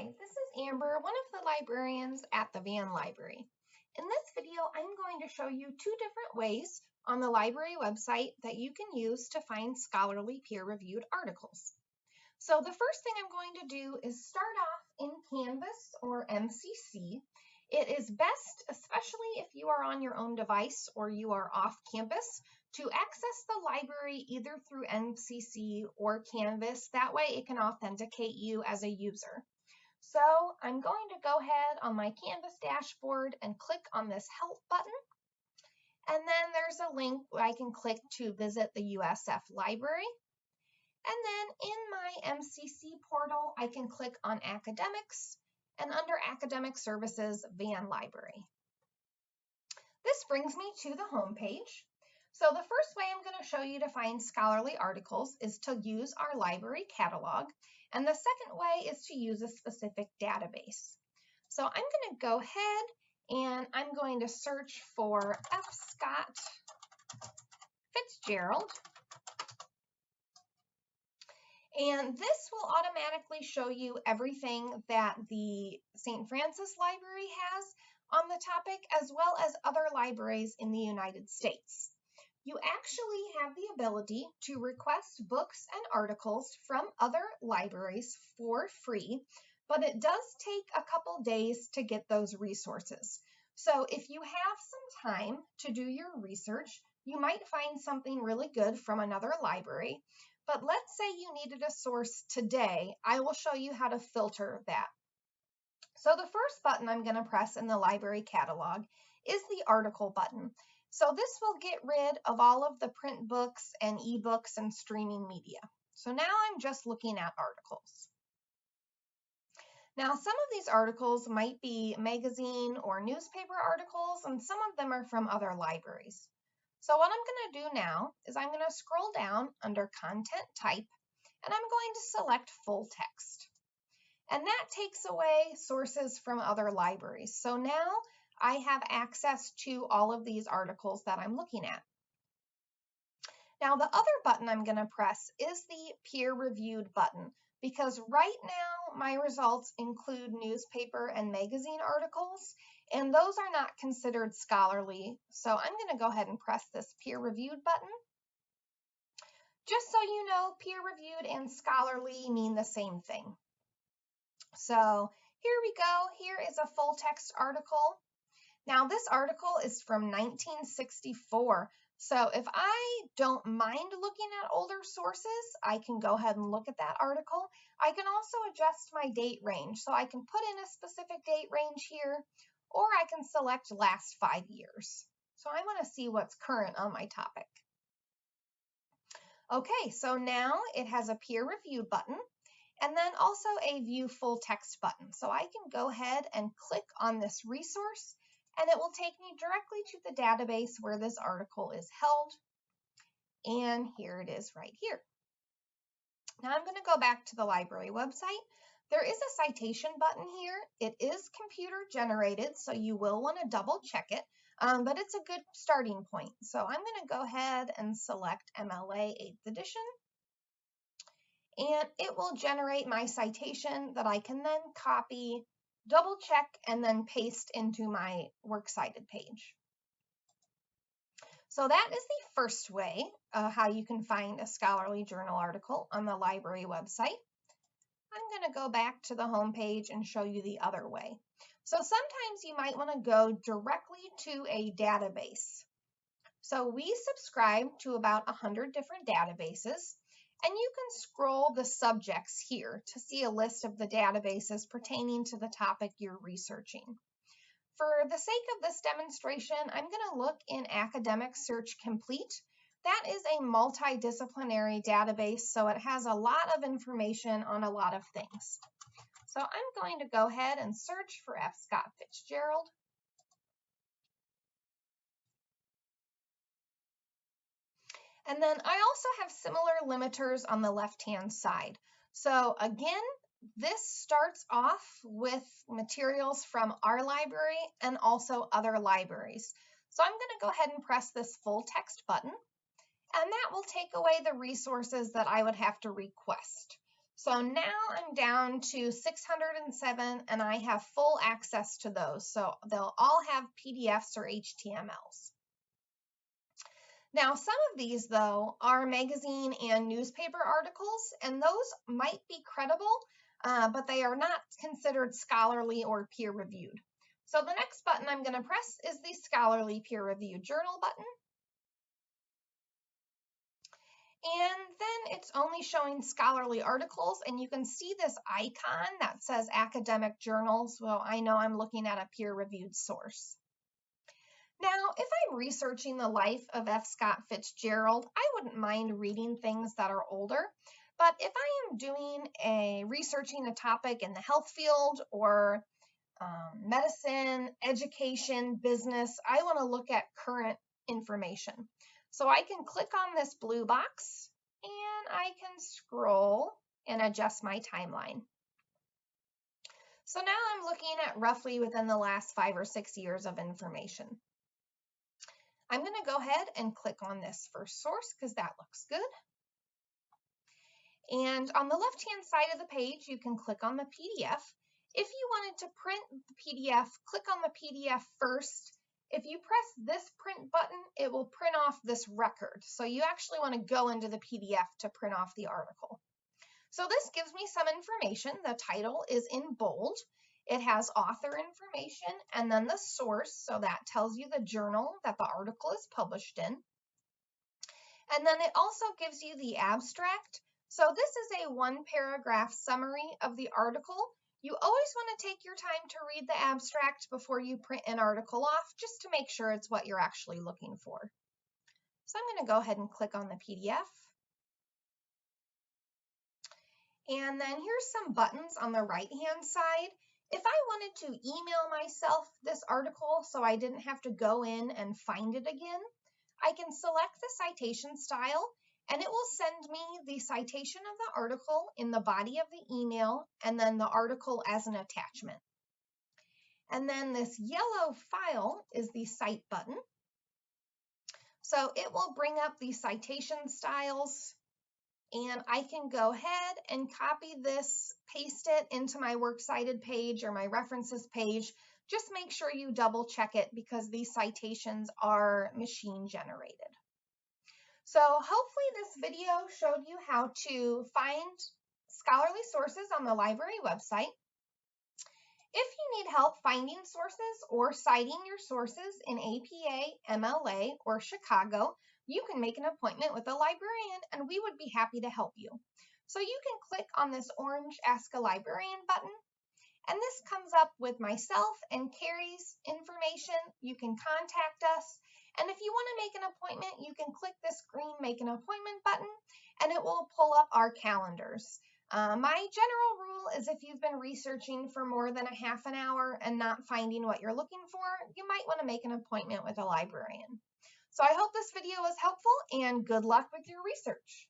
Hi, this is Amber, one of the librarians at the Van Library. In this video, I'm going to show you two different ways on the library website that you can use to find scholarly peer-reviewed articles. So the first thing I'm going to do is start off in Canvas or MCC. It is best, especially if you are on your own device or you are off campus, to access the library either through MCC or Canvas. That way it can authenticate you as a user. So I'm going to go ahead on my Canvas dashboard and click on this Help button. And then there's a link where I can click to visit the USF library. And then in my MCC portal, I can click on Academics and under Academic Services, Van Library. This brings me to the home page. So the first way I'm going to show you to find scholarly articles is to use our library catalog. And the second way is to use a specific database. So I'm going to go ahead and I'm going to search for F. Scott Fitzgerald. And this will automatically show you everything that the St. Francis Library has on the topic, as well as other libraries in the United States. You actually have the ability to request books and articles from other libraries for free, but it does take a couple days to get those resources. So if you have some time to do your research, you might find something really good from another library. But let's say you needed a source today. I will show you how to filter that. So the first button I'm going to press in the library catalog is the article button. So this will get rid of all of the print books and ebooks and streaming media. So now I'm just looking at articles. Now some of these articles might be magazine or newspaper articles, and some of them are from other libraries. So what I'm going to do now is I'm going to scroll down under Content Type, and I'm going to select Full Text. And that takes away sources from other libraries. So now I have access to all of these articles that I'm looking at. Now the other button I'm going to press is the peer-reviewed button, because right now my results include newspaper and magazine articles, and those are not considered scholarly. So I'm going to go ahead and press this peer-reviewed button. Just so you know, peer-reviewed and scholarly mean the same thing. So here we go. Here is a full text article. Now this article is from 1964. So if I don't mind looking at older sources, I can go ahead and look at that article. I can also adjust my date range. So I can put in a specific date range here, or I can select last 5 years. So I want to see what's current on my topic. Okay, so now it has a peer review button and then also a view full text button. So I can go ahead and click on this resource, and it will take me directly to the database where this article is held. And here it is right here. Now I'm going to go back to the library website. There is a citation button here. It is computer generated, so you will want to double check it, but it's a good starting point. So I'm going to go ahead and select MLA 8th edition. And it will generate my citation that I can then copy, double check, and then paste into my Works Cited page. So that is the first way how you can find a scholarly journal article on the library website. I'm going to go back to the home page and show you the other way. So sometimes you might want to go directly to a database. So we subscribe to about 100 different databases. And you can scroll the subjects here to see a list of the databases pertaining to the topic you're researching. For the sake of this demonstration, I'm going to look in Academic Search Complete. That is a multidisciplinary database, so it has a lot of information on a lot of things. So I'm going to go ahead and search for F. Scott Fitzgerald. And then I also have similar limiters on the left-hand side. So again, this starts off with materials from our library and also other libraries. So I'm going to go ahead and press this full text button, and that will take away the resources that I would have to request. So now I'm down to 607 and I have full access to those. So they'll all have PDFs or HTMLs. Now, some of these, though, are magazine and newspaper articles, and those might be credible, but they are not considered scholarly or peer-reviewed. So the next button I'm going to press is the Scholarly Peer-Reviewed Journal button. And then it's only showing scholarly articles, and you can see this icon that says academic journals. Well, I know I'm looking at a peer-reviewed source. Now, if I'm researching the life of F. Scott Fitzgerald, I wouldn't mind reading things that are older. But if I am doing researching a topic in the health field or medicine, education, business, I want to look at current information. So I can click on this blue box and I can scroll and adjust my timeline. So now I'm looking at roughly within the last 5 or 6 years of information. I'm going to go ahead and click on this first source because that looks good. And on the left-hand side of the page, you can click on the PDF. If you wanted to print the PDF, click on the PDF first. If you press this print button, it will print off this record. So you actually want to go into the PDF to print off the article. So this gives me some information. The title is in bold. It has author information and then the source. So that tells you the journal that the article is published in. And then it also gives you the abstract. So this is a 1-paragraph summary of the article. You always want to take your time to read the abstract before you print an article off, just to make sure it's what you're actually looking for. So I'm going to go ahead and click on the PDF. And then here's some buttons on the right-hand side. If I wanted to email myself this article so I didn't have to go in and find it again, I can select the citation style and it will send me the citation of the article in the body of the email and then the article as an attachment. And then this yellow file is the cite button. So it will bring up the citation styles and I can go ahead and copy this, paste it into my Works Cited page or my references page. Just make sure you double check it because these citations are machine generated. So hopefully this video showed you how to find scholarly sources on the library website. If you need help finding sources or citing your sources in APA, MLA, or Chicago, you can make an appointment with a librarian and we would be happy to help you. So you can click on this orange Ask a Librarian button and this comes up with myself and Carrie's information. You can contact us. And if you want to make an appointment, you can click this green Make an Appointment button and it will pull up our calendars. My general rule is if you've been researching for more than a half an hour and not finding what you're looking for, you might want to make an appointment with a librarian. So I hope this video was helpful and good luck with your research.